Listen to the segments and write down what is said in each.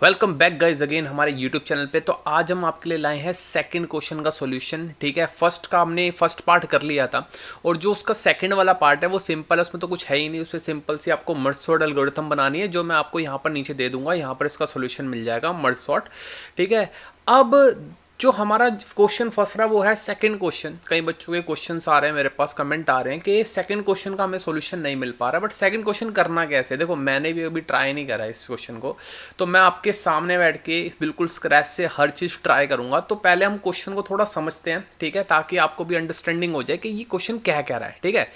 Welcome back guys again हमारे YouTube channel पे। तो आज हम आपके लिए लाए हैं सेकंड क्वेश्चन का सॉल्यूशन। ठीक है, फर्स्ट का हमने फर्स्ट पार्ट कर लिया था और जो उसका सेकंड वाला पार्ट है वो सिंपल है, उसमें तो कुछ है ही नहीं। उसमें सिंपल सी आपको मर्ज सॉर्ट एल्गोरिथम बनानी है, जो मैं आपको यहाँ पर नीचे दे दूंगा। यहाँ पर इसका सॉल्यूशन मिल जाएगा मर्ज सॉर्ट। ठीक है, अब जो हमारा क्वेश्चन फंस रहा है वो है सेकंड क्वेश्चन। कई बच्चों के क्वेश्चंस आ रहे हैं, मेरे पास कमेंट आ रहे हैं कि सेकंड क्वेश्चन का हमें सॉल्यूशन नहीं मिल पा रहा। बट सेकंड क्वेश्चन करना कैसे? देखो, मैंने भी अभी ट्राई नहीं करा इस क्वेश्चन को, तो मैं आपके सामने बैठ के बिल्कुल स्क्रैच से हर चीज़ ट्राई करूंगा। तो पहले हम क्वेश्चन को थोड़ा समझते हैं, ठीक है, ताकि आपको भी अंडरस्टैंडिंग हो जाए कि ये क्वेश्चन क्या कह रहा है। ठीक है,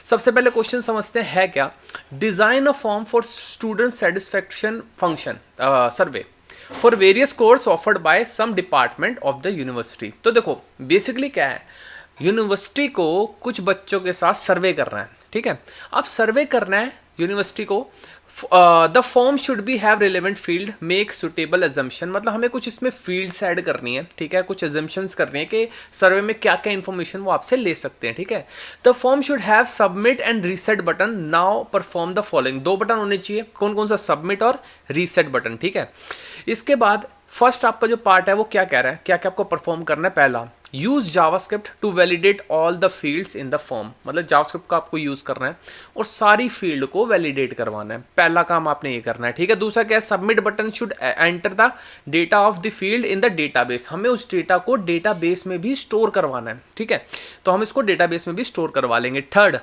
सबसे पहले क्वेश्चन समझते हैं है क्या। Design a form for student satisfaction function survey for various course offered by some department of the university. तो देखो बेसिकली क्या है, यूनिवर्सिटी को कुछ बच्चों के साथ सर्वे करना है। ठीक है, अब सर्वे करना है यूनिवर्सिटी को। The form should be have relevant field, make suitable assumption, मतलब हमें कुछ इसमें फील्ड्स ऐड करनी है। ठीक है, कुछ एजम्पशंस करनी है कि सर्वे में क्या क्या इन्फॉर्मेशन वो आपसे ले सकते हैं। ठीक है, the form should have submit and reset button. Now perform the following. दो बटन होने चाहिए, कौन कौन सा? सबमिट और रीसेट बटन। ठीक है, इसके बाद फर्स्ट आपका जो पार्ट है वो क्या कह रहा है, क्या क्या आपको परफॉर्म करना है। पहला, use JavaScript to validate all the fields in the form, मतलब जावास्क्रिप्ट का आपको यूज करना है और सारी फील्ड को वैलिडेट करवाना है। पहला काम आपने ये करना है। ठीक है, दूसरा क्या है? Submit button should enter the data of the field in the database, हमें उस डेटा को डेटाबेस में भी स्टोर करवाना है। ठीक है, तो हम इसको डेटाबेस में भी स्टोर करवा लेंगे। थर्ड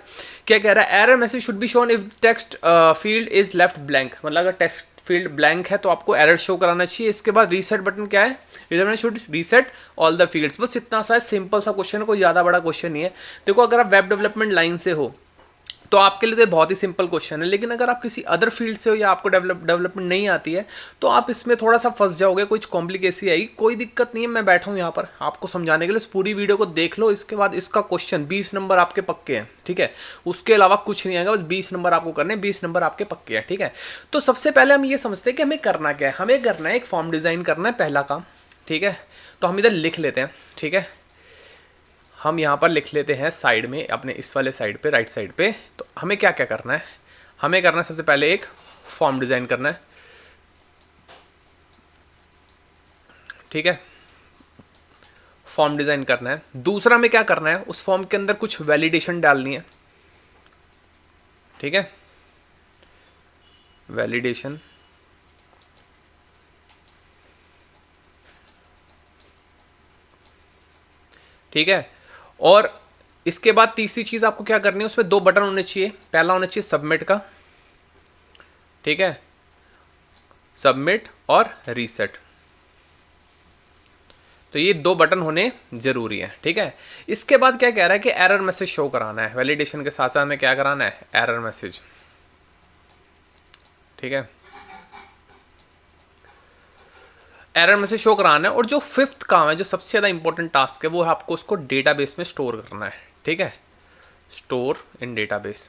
क्या कह रहा है? Error message should be shown if text field is left blank, मतलब अगर टेक्स्ट फील्ड ब्लैंक है तो आपको एरर शो कराना चाहिए। इसके बाद रीसेट बटन क्या है? Reset should reset all the fields. बस इतना सा है, सिंपल सा क्वेश्चन है, कोई ज़्यादा बड़ा क्वेश्चन नहीं है। देखो, अगर आप वेब डेवलपमेंट लाइन से हो तो आपके लिए तो बहुत ही सिंपल क्वेश्चन है, लेकिन अगर आप किसी अदर फील्ड से हो या आपको डेवलपमेंट नहीं आती है तो आप इसमें थोड़ा सा फंस जाओगे, कुछ कॉम्प्लिकेसी आएगी। कोई दिक्कत नहीं है, मैं बैठा हूँ यहाँ पर आपको समझाने के लिए। पूरी वीडियो को देख लो, इसके बाद इसका क्वेश्चन 20 नंबर आपके पक्के हैं। ठीक है, उसके अलावा कुछ नहीं आएगा, बस 20 नंबर आपको करने, 20 नंबर आपके पक्के हैं। ठीक है, तो सबसे पहले हम ये समझते हैं कि हमें करना क्या है। हमें करना है एक फॉर्म डिजाइन करना है, पहला काम। ठीक है, तो हम इधर लिख लेते हैं। ठीक है, हम यहाँ पर लिख लेते हैं साइड में, अपने इस वाले साइड पे, राइट साइड पे। तो हमें क्या क्या करना है? हमें करना है सबसे पहले एक फॉर्म डिज़ाइन करना है। ठीक है, फॉर्म डिज़ाइन करना है। दूसरा हमें क्या करना है? उस फॉर्म के अंदर कुछ वैलिडेशन डालनी है। ठीक है, वैलिडेशन। ठीक है, और इसके बाद तीसरी चीज़ आपको क्या करनी है, उसमें दो बटन होने चाहिए। पहला होना चाहिए सबमिट का। ठीक है, सबमिट और रीसेट, तो ये दो बटन होने जरूरी है। ठीक है, इसके बाद क्या कह रहा है कि एरर मैसेज शो कराना है। वैलिडेशन के साथ साथ में क्या कराना है? Error message. ठीक है, एरर मैसेज शो कराना है। और जो फिफ्थ काम है, जो सबसे ज़्यादा इंपॉर्टेंट टास्क है, वो है आपको उसको डेटाबेस में स्टोर करना है। ठीक है, store in database,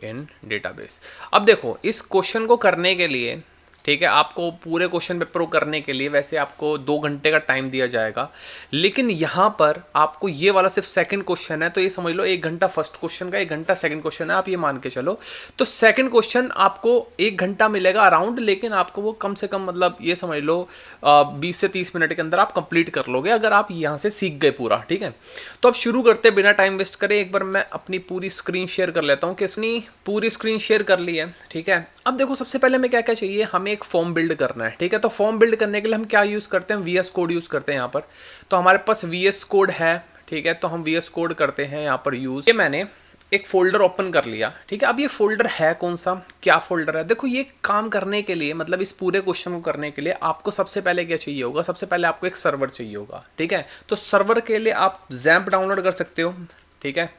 in database. अब देखो, इस क्वेश्चन को करने के लिए, ठीक है, आपको पूरे क्वेश्चन पेपर को करने के लिए वैसे आपको 2 घंटे का टाइम दिया जाएगा, लेकिन यहाँ पर आपको ये वाला सिर्फ सेकंड क्वेश्चन है, तो ये समझ लो 1 घंटा फर्स्ट क्वेश्चन का, 1 घंटा सेकंड क्वेश्चन है, आप ये मान के चलो। तो सेकंड क्वेश्चन आपको 1 घंटा मिलेगा अराउंड, लेकिन आपको वो कम से कम, मतलब ये समझ लो 20 से 30 मिनट के अंदर आप कंप्लीट कर लोगे, अगर आप यहाँ से सीख गए पूरा। ठीक है, तो अब शुरू करते बिना टाइम वेस्ट करे। एक बार मैं अपनी पूरी स्क्रीन शेयर कर लेता हूँ, कि इसने पूरी स्क्रीन शेयर कर ली है। ठीक है, अब देखो सबसे पहले हमें क्या क्या चाहिए, हमें एक फॉर्म बिल्ड करना है। ठीक है, तो फॉर्म बिल्ड करने के लिए हम क्या यूज़ करते हैं? VS कोड यूज़ करते हैं यहाँ पर। तो हमारे पास VS कोड है। ठीक है, तो हम VS कोड करते हैं यहाँ पर यूज़। ये मैंने एक फोल्डर ओपन कर लिया। ठीक है, अब ये फोल्डर है कौन सा, क्या फोल्डर है? देखो, ये काम करने के लिए, मतलब इस पूरे क्वेश्चन को करने के लिए आपको सबसे पहले क्या चाहिए होगा? सबसे पहले आपको एक सर्वर चाहिए होगा। ठीक है, तो सर्वर के लिए आप जैम्प डाउनलोड कर सकते हो। ठीक है,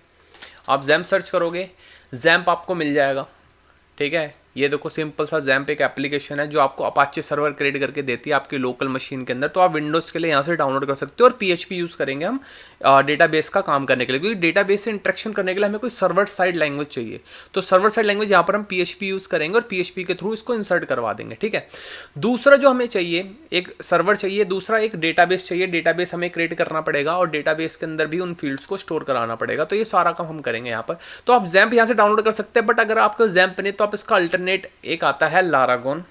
आप जैम्प सर्च करोगे, जैम्प आपको मिल जाएगा। ठीक है, ये देखो सिंपल सा जैम्प एक एप्लीकेशन है जो आपको अपाचे सर्वर क्रिएट करके देती है आपकी लोकल मशीन के अंदर। तो आप विंडोज़ के लिए यहाँ से डाउनलोड कर सकते हो। और पीएचपी यूज़ करेंगे हम डेटाबेस का काम करने के लिए, क्योंकि डेटाबेस से इंटरेक्शन करने के लिए हमें कोई सर्वर साइड लैंग्वेज चाहिए। तो सर्वर साइड लैंग्वेज यहाँ पर हम पीएचपी यूज़ करेंगे और पीएचपी के थ्रू इसको इंसर्ट करवा देंगे, ठीक है। दूसरा जो हमें चाहिए, एक सर्वर चाहिए, दूसरा एक डेटाबेस चाहिए। डेटाबेस हमें क्रिएट करना पड़ेगा और डेटाबेस के अंदर भी उन फील्ड्स को स्टोर कराना पड़ेगा। तो ये सारा काम हम करेंगे यहाँ पर। तो आप जैम्प यहाँ से डाउनलोड कर सकते हैं, बट अगर आपको जैम्प नहीं तो आप इसका अल्टरनेट एक आता है लारागोन।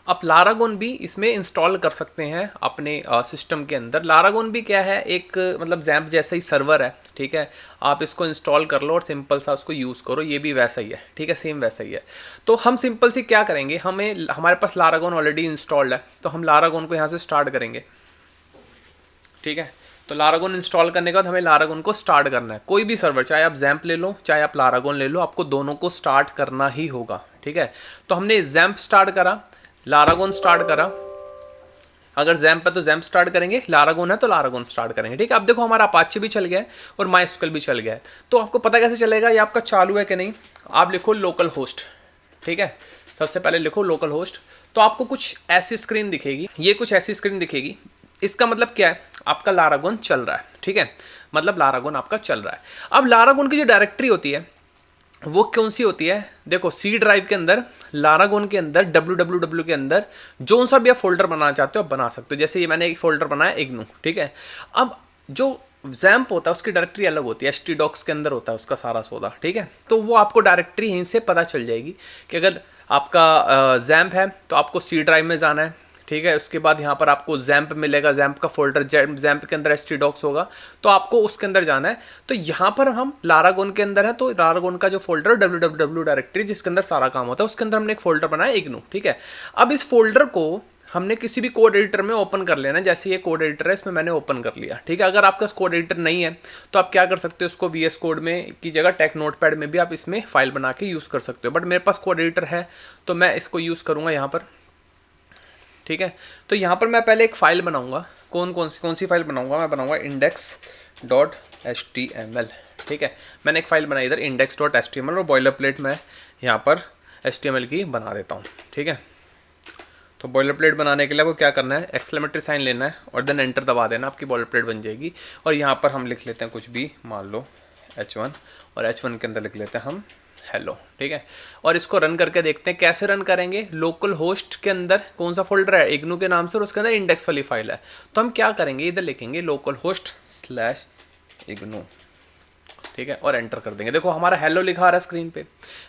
आप लारागोन भी इसमें इंस्टॉल कर सकते हैं अपने सिस्टम के अंदर। लारागोन भी क्या है, एक मतलब जैम्प जैसा ही सर्वर है, ठीक है। आप इसको इंस्टॉल कर लो और सिंपल सा उसको यूज़ करो, ये भी वैसा ही है, ठीक है, सेम वैसा ही है। तो हम सिंपल सी क्या करेंगे, हमारे पास लारागोन ऑलरेडी इंस्टॉल्ड है, तो हम लारागोन को यहाँ से स्टार्ट करेंगे, ठीक है। तो लारागोन इंस्टॉल करने के बाद हमें लारागोन को स्टार्ट करना है। कोई भी सर्वर, चाहे आप जैम्प ले लो चाहे आप लारागोन ले लो, आपको दोनों को स्टार्ट करना ही होगा, ठीक है। तो हमने जैम्प स्टार्ट करा, लारागोन स्टार्ट करा। अगर जैम्प है तो जैम्प स्टार्ट करेंगे, लारागोन है तो लारागोन स्टार्ट करेंगे, ठीक है। अब देखो हमारा अपाचे भी चल गया है और माइस्क्यूएल भी चल गया है। तो आपको पता कैसे चलेगा ये आपका चालू है कि नहीं, आप लिखो लोकल होस्ट, ठीक है। सबसे पहले लिखो लोकल होस्ट। तो आपको कुछ ऐसी स्क्रीन दिखेगी, ये कुछ ऐसी स्क्रीन दिखेगी। इसका मतलब क्या है, आपका लारागोन चल रहा है, ठीक है। मतलब लारागोन आपका चल रहा है। अब लारागोन की जो डायरेक्टरी होती है वो कौन सी होती है, देखो सी ड्राइव के अंदर, लारागोन के अंदर, www के अंदर जो सा भी आप फोल्डर बनाना चाहते हो आप बना सकते हो। जैसे ये मैंने एक फोल्डर बनाया इग्नू, ठीक है। अब जो जैम्प होता है उसकी डायरेक्टरी अलग होती है, htdocs के अंदर होता है उसका सारा सौदा, ठीक है। तो वो आपको डायरेक्टरी यहीं से पता चल जाएगी कि अगर आपका जैम्प है तो आपको सी ड्राइव में जाना है, ठीक है। उसके बाद यहाँ पर आपको जैम्प मिलेगा, जैम्प का फोल्डर, जैम्प के अंदर htdocs होगा तो आपको उसके अंदर जाना है। तो यहाँ पर हम लारागोन के अंदर है तो लारागोन का जो फोल्डर www डायरेक्टरी जिसके अंदर सारा काम होता है उसके अंदर हमने एक फोल्डर बनाया इग्नू, ठीक है। अब इस फोल्डर को हमने किसी भी कोड एडिटर में ओपन कर लेना है। जैसे ये कोड एडिटर है इसमें मैंने ओपन कर लिया, ठीक है। अगर आपका कोड एडिटर नहीं है तो आप क्या कर सकते हो, उसको VS कोड में की जगह टेक नोटपैड में भी आप इसमें फाइल बना के यूज़ कर सकते हो। बट मेरे पास कोड एडिटर है तो मैं इसको यूज़ करूँगा यहाँ पर, ठीक है। तो यहाँ पर मैं पहले एक फाइल बनाऊंगा। कौन सी फाइल बनाऊंगा, मैं बनाऊंगा index.html, ठीक है। मैंने एक फाइल बनाई इधर index.html और बॉयलर प्लेट मैं यहाँ पर HTML की बना देता हूँ, ठीक है। तो बॉयलर प्लेट बनाने के लिए आपको क्या करना है, एक्सक्लेमेटरी साइन लेना है और देन एंटर दबा देना, आपकी बॉयलर प्लेट बन जाएगी। और यहाँ पर हम लिख लेते हैं कुछ भी, मान लो H1, और H1 के अंदर लिख लेते हैं हम हेलो, ठीक है। और इसको रन करके देखते हैं कैसे रन करेंगे। लोकल होस्ट के अंदर कौन सा फोल्डर है, इग्नू के नाम से, और उसके अंदर इंडेक्स वाली फाइल है। तो हम क्या करेंगे, इधर लिखेंगे लोकल होस्ट /इग्नू, ठीक है, और एंटर कर देंगे। देखो हमारा हेलो लिखा आ रहा है स्क्रीन पे।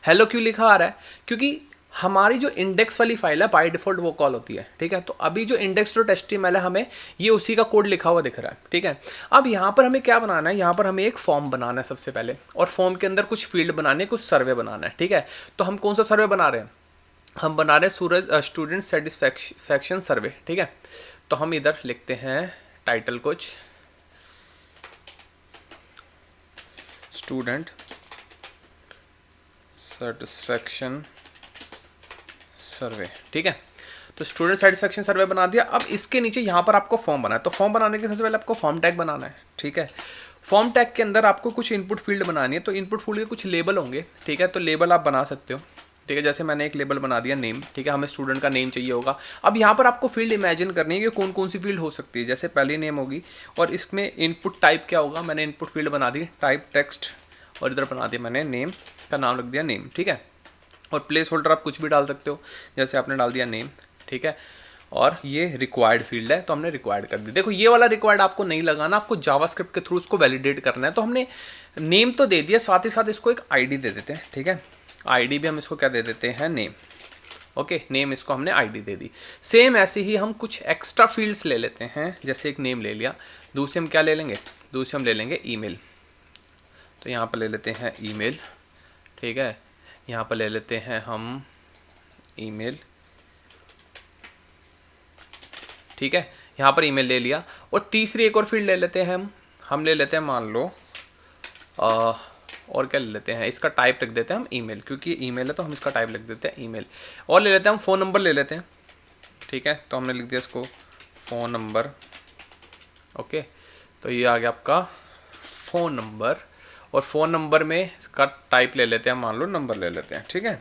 हेलो क्यों लिखा आ रहा है, क्योंकि हमारी जो इंडेक्स वाली फाइल है बाय डिफॉल्ट वो कॉल होती है, ठीक है। तो अभी जो index.html है हमें ये उसी का कोड लिखा हुआ दिख रहा है, ठीक है। अब यहाँ पर हमें क्या बनाना है, यहाँ पर हमें एक फॉर्म बनाना है सबसे पहले, और फॉर्म के अंदर कुछ फील्ड बनाने, कुछ सर्वे बनाना है, ठीक है। तो हम कौन सा सर्वे बना रहे हैं, हम बना रहे हैं सूरज स्टूडेंट सेटिस्फैक्शन सर्वे, ठीक है। तो हम इधर लिखते हैं टाइटल कुछ स्टूडेंट सेटिस्फैक्शन सर्वे, ठीक है। तो स्टूडेंट सेटिस्फैक्शन सर्वे बना दिया। अब इसके नीचे यहाँ पर आपको फॉर्म बनाना है। तो फॉर्म बनाने के सबसे पहले आपको फॉर्म टैग बनाना है, ठीक है। फॉर्म टैग के अंदर आपको कुछ इनपुट फील्ड बनानी है। तो इनपुट फील्ड के कुछ लेबल होंगे, ठीक है। तो लेबल आप बना सकते हो, ठीक है। जैसे मैंने एक लेबल बना दिया नेम, ठीक है। हमें स्टूडेंट का नेम चाहिए होगा। अब यहाँ पर आपको फील्ड इमेजिन करनी है कि कौन कौन सी फील्ड हो सकती है। जैसे पहली नेम होगी और इसमें इनपुट टाइप क्या होगा, मैंने इनपुट फील्ड बना दी टाइप टेक्स्ट, और इधर बना दिया मैंने नेम का नाम रख दिया नेम, ठीक है। और प्लेस होल्डर आप कुछ भी डाल सकते हो, जैसे आपने डाल दिया नेम, ठीक है। और ये रिक्वायर्ड फील्ड है तो हमने रिक्वायर्ड कर दी। देखो ये वाला रिक्वायर्ड आपको नहीं लगाना, आपको जावास्क्रिप्ट के थ्रू उसको वैलिडेट करना है। तो हमने नेम तो दे दिया, साथ ही साथ इसको एक आईडी दे देते हैं, ठीक है। आईडी भी हम इसको क्या दे देते हैं, नेम, ओके। नेम इसको हमने आईडी दे दी। सेम ऐसे ही हम कुछ एक्स्ट्रा फील्ड्स ले लेते हैं, जैसे एक नेम ले लिया, दूसरे हम क्या ले लेंगे, दूसरे हम ले लेंगे ईमेल। तो यहाँ पर ले लेते हैं ईमेल, ठीक है। यहाँ पर ले लेते हैं हम ईमेल, ठीक है। यहाँ पर ईमेल ले लिया। और तीसरी एक और फील्ड ले लेते हैं हम ले लेते हैं, मान लो और क्या ले लेते हैं, इसका टाइप लिख देते हैं हम ईमेल, क्योंकि ईमेल है तो हम इसका टाइप लिख देते हैं ईमेल। और ले लेते हैं हम फ़ोन नंबर ले लेते हैं, ठीक है। तो हमने लिख दिया इसको फ़ोन नंबर, ओके। तो ये आ गया आपका फ़ोन नंबर। और फ़ोन नंबर में इसका टाइप ले लेते हैं, मान लो नंबर ले लेते हैं, ठीक है।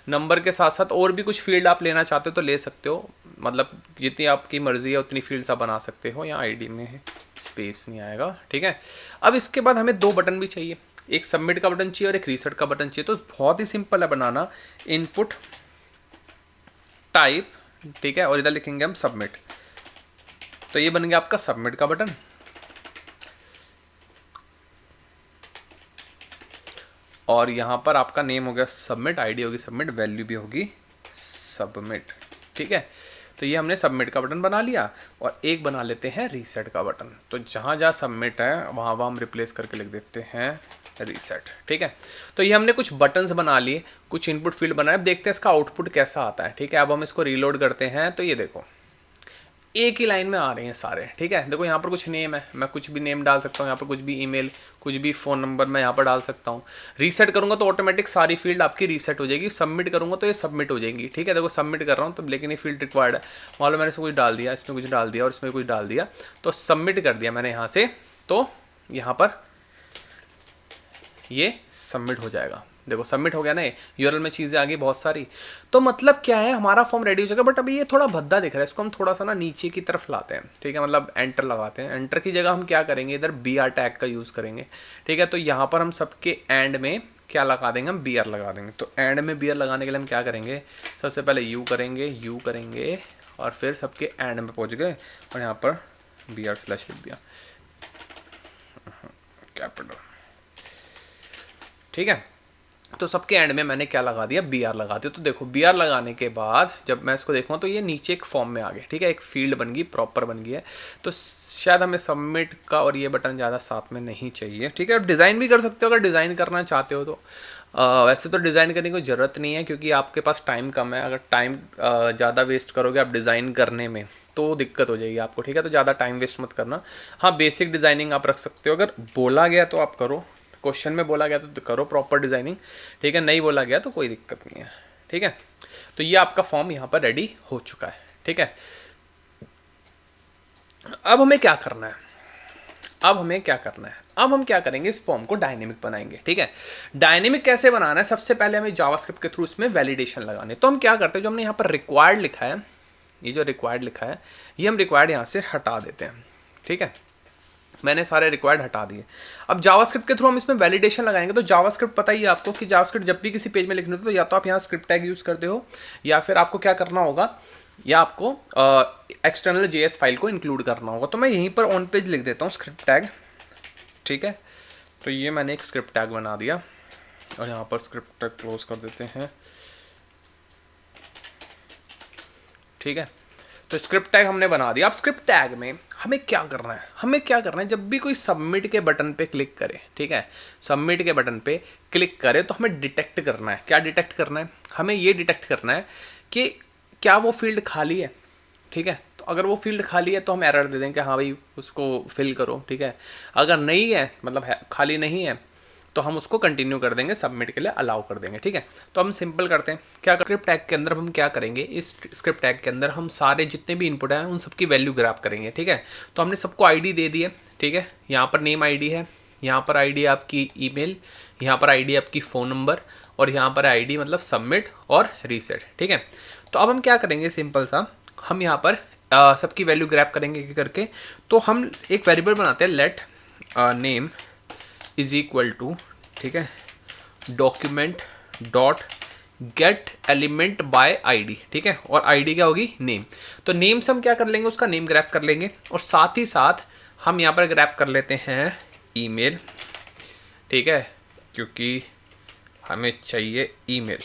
नंबर के साथ साथ और भी कुछ फील्ड आप लेना चाहते हो तो ले सकते हो, मतलब जितनी आपकी मर्जी है उतनी फील्ड्स आप बना सकते हो। यहाँ आईडी में स्पेस नहीं आएगा, ठीक है। अब इसके बाद हमें दो बटन भी चाहिए, एक सबमिट का बटन चाहिए और एक रीसेट का बटन चाहिए। तो बहुत ही सिंपल है बनाना, इनपुट टाइप, ठीक है, और इधर लिखेंगे हम सबमिट। तो ये बन गया आपका सबमिट का बटन, और यहाँ पर आपका नेम हो गया सबमिट, आईडी होगी सबमिट, वैल्यू भी होगी सबमिट, ठीक है। तो ये हमने सबमिट का बटन बना लिया, और एक बना लेते हैं रीसेट का बटन। तो जहाँ जहाँ सबमिट है वहाँ वहाँ हम रिप्लेस करके लिख देते हैं रीसेट, ठीक है। तो ये हमने कुछ बटन्स बना लिए, कुछ इनपुट फील्ड बनाए। अब देखते हैं इसका आउटपुट कैसा आता है, ठीक है। अब हम इसको रीलोड करते हैं, तो ये देखो एक ही लाइन में आ रहे हैं सारे, ठीक है। देखो यहाँ पर कुछ नेम है, मैं कुछ भी नेम डाल सकता हूँ, यहाँ पर कुछ भी ईमेल, कुछ भी फ़ोन नंबर मैं यहाँ पर डाल सकता हूँ। रीसेट करूँगा तो ऑटोमेटिक सारी फील्ड आपकी रीसेट हो जाएगी, सबमिट करूँगा तो ये सबमिट हो जाएगी, ठीक है। देखो सबमिट कर रहा हूँ तो लेकिन ये फील्ड रिक्वायर्ड है, मान लो मैंने इसमें कुछ डाल दिया, इसमें कुछ डाल दिया और इसमें कुछ डाल दिया, तो सबमिट कर दिया मैंने यहाँ से, तो यहाँ पर ये सबमिट हो जाएगा। देखो सबमिट हो गया ना, यूआरएल में चीज़ें आ गई बहुत सारी। तो मतलब क्या है, हमारा फॉर्म रेडी हो जाएगा। बट अभी ये थोड़ा भद्दा दिख रहा है, इसको हम थोड़ा सा ना नीचे की तरफ लाते हैं, ठीक है, मतलब एंटर लगाते हैं। एंटर की जगह हम क्या करेंगे, इधर बी आर टैग का यूज़ करेंगे, ठीक है। तो यहाँ पर हम सबके एंड में क्या लगा देंगे, हम बी आर लगा देंगे। तो एंड में बी आर लगाने के लिए हम क्या करेंगे, सबसे पहले यू करेंगे और फिर सबके एंड में पहुँच गए और यहाँ पर बी आर स्लैश लिख दिया, कैपिटल, ठीक है। तो सबके एंड में मैंने क्या लगा दिया, बी आर लगा दिया। तो देखो बी आर लगाने के बाद जब मैं इसको देखूँ तो ये नीचे एक फॉर्म में आ गया, ठीक है, एक फील्ड बन गई, प्रॉपर बन गई है। तो शायद हमें सबमिट का और ये बटन ज़्यादा साथ में नहीं चाहिए, ठीक है। आप डिज़ाइन भी कर सकते हो अगर डिज़ाइन करना चाहते हो तो। वैसे तो डिज़ाइन करने की ज़रूरत नहीं है क्योंकि आपके पास टाइम कम है। अगर टाइम ज़्यादा वेस्ट करोगे आप डिज़ाइन करने में तो दिक्कत हो जाएगी आपको, ठीक है। तो ज़्यादा टाइम वेस्ट मत करना। हाँ, बेसिक डिज़ाइनिंग आप रख सकते हो, अगर बोला गया तो आप करो, क्वेश्चन में बोला गया तो करो प्रॉपर डिज़ाइनिंग, ठीक है। नहीं बोला गया तो कोई दिक्कत नहीं है, ठीक है। तो ये आपका फॉर्म यहाँ पर रेडी हो चुका है, ठीक है। अब हमें क्या करना है, अब हम क्या करेंगे, इस फॉर्म को डायनेमिक बनाएंगे, ठीक है। डायनेमिक कैसे बनाना है, सबसे पहले हमें जावास्क्रिप्ट के थ्रू इसमें वैलिडेशन लगाने। तो हम क्या करते हैं, जो हमने यहाँ पर रिक्वायर्ड लिखा है, ये जो रिक्वायर्ड लिखा है ये हम रिक्वायर्ड यहाँ से हटा देते हैं, ठीक है। मैंने सारे रिक्वायर्ड हटा दिए। अब जावास्क्रिप्ट के थ्रू हम इसमें वैलिडेशन लगाएंगे। तो जावास्क्रिप्ट पता ही है आपको कि जावास्क्रिप्ट जब भी किसी पेज में लिखने होते तो या तो आप यहाँ स्क्रिप्ट टैग यूज़ करते हो या फिर आपको क्या करना होगा, या आपको एक्सटर्नल जेएस फाइल को इंक्लूड करना होगा। तो मैं यहीं पर ऑन पेज लिख देता हूँ स्क्रिप्ट टैग, ठीक है। तो ये मैंने एक स्क्रिप्ट टैग बना दिया और यहाँ पर स्क्रिप्ट टैग क्लोज कर देते हैं, ठीक है। तो स्क्रिप्ट टैग हमने बना दिया। अब स्क्रिप्ट टैग में हमें क्या करना है, जब भी कोई सबमिट के बटन पे क्लिक करे, ठीक है, सबमिट के बटन पे क्लिक करे तो हमें डिटेक्ट करना है। क्या डिटेक्ट करना है, हमें ये डिटेक्ट करना है कि क्या वो फील्ड खाली है, ठीक है। तो अगर वो फील्ड खाली है तो हम एरर दे देंगे हाँ भाई उसको फिल करो, ठीक है। अगर नहीं है, मतलब खाली नहीं है, तो हम उसको कंटिन्यू कर देंगे, सबमिट के लिए अलाउ कर देंगे, ठीक है। तो हम सिंपल करते हैं, क्या स्क्रिप्ट टैग के अंदर हम क्या करेंगे, इस स्क्रिप्ट टैग के अंदर हम सारे जितने भी इनपुट हैं उन सबकी वैल्यू ग्रैब करेंगे, ठीक है। तो हमने सबको आईडी दे दी है, ठीक है। यहाँ पर नेम आईडी है, यहाँ पर आईडी आपकी ईमेल, यहाँ पर आईडी आपकी फ़ोन नंबर और यहाँ पर आईडी मतलब सबमिट और रीसेट, ठीक है। तो अब हम क्या करेंगे, सिंपल सा हम यहाँ पर सबकी वैल्यू ग्रैब करेंगे करके। तो हम एक वेरिएबल बनाते हैं, let name is equal to, ठीक है, document dot get element by ID, ठीक है। और आईडी क्या होगी, नेम। तो नेम से हम क्या कर लेंगे, उसका नेम ग्रैब कर लेंगे और साथ ही साथ हम यहाँ पर ग्रैब कर लेते हैं ईमेल, ठीक है, क्योंकि हमें चाहिए ईमेल,